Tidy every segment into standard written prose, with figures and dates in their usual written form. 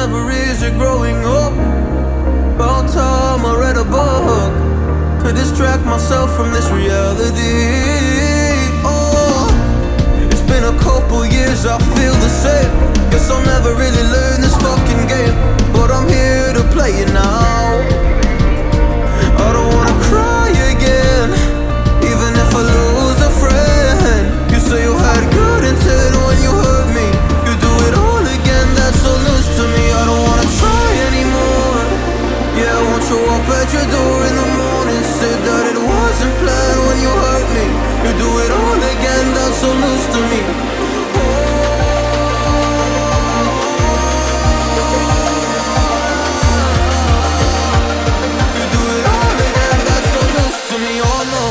never easy growing up. About time I read a book to distract myself from this reality. Oh, it's been a couple years, I feel the same. Guess I'll never really learn this fucking game, but I'm here to play it now. I don't wanna cry again, even if I lose a friend. You say you had good intent when you hurt me. You do it all again, that's so loose to me. I don't wanna try anymore. Yeah, I won't show up at your door in the morning. Said that it wasn't planned when you hurt me. You do it all again, that's so loose to me. You do it all again, that's so loose to me. Oh no.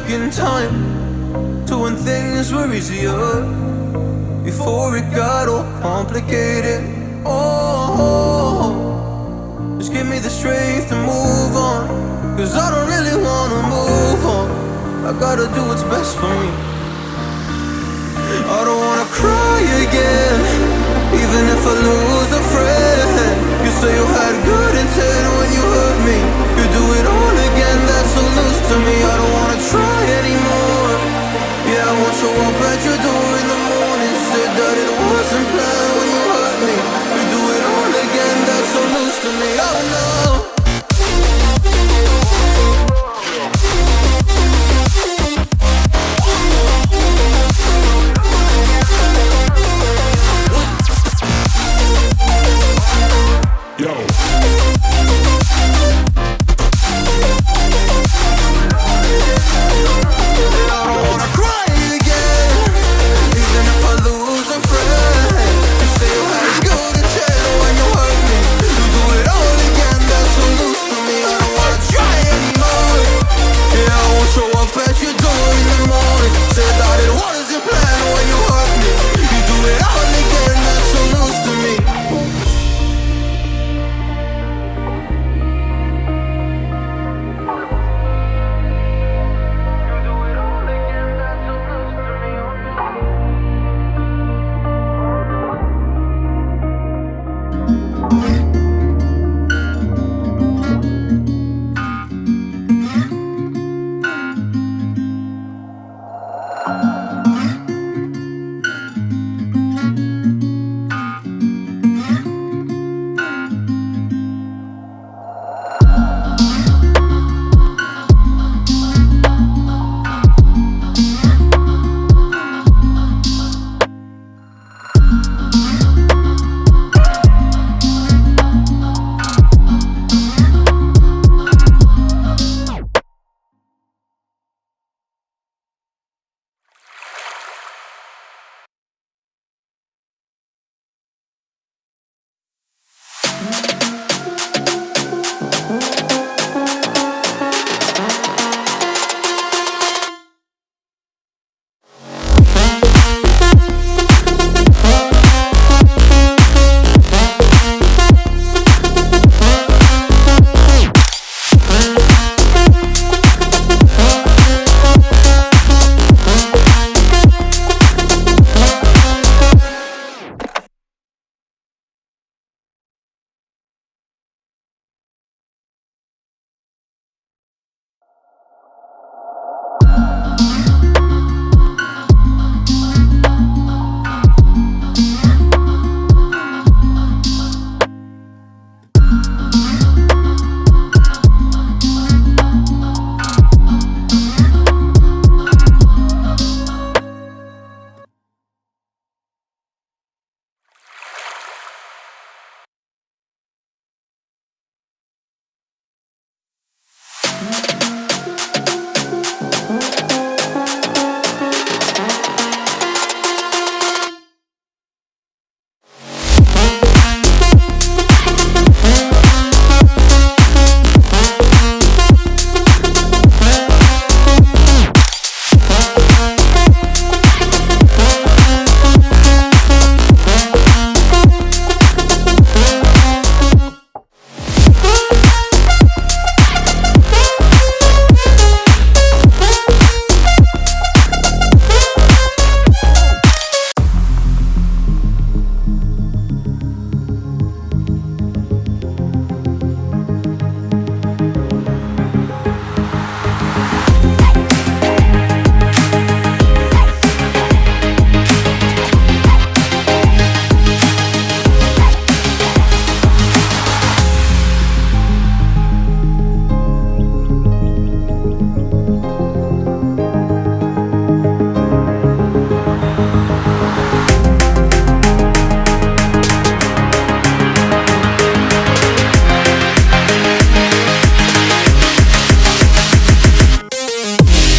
In time to when things were easier, before it got all complicated. Oh, just give me the strength to move on, cause I don't really wanna move on. I gotta do what's best for me. I don't wanna cry again, even if I lose a friend. You say you had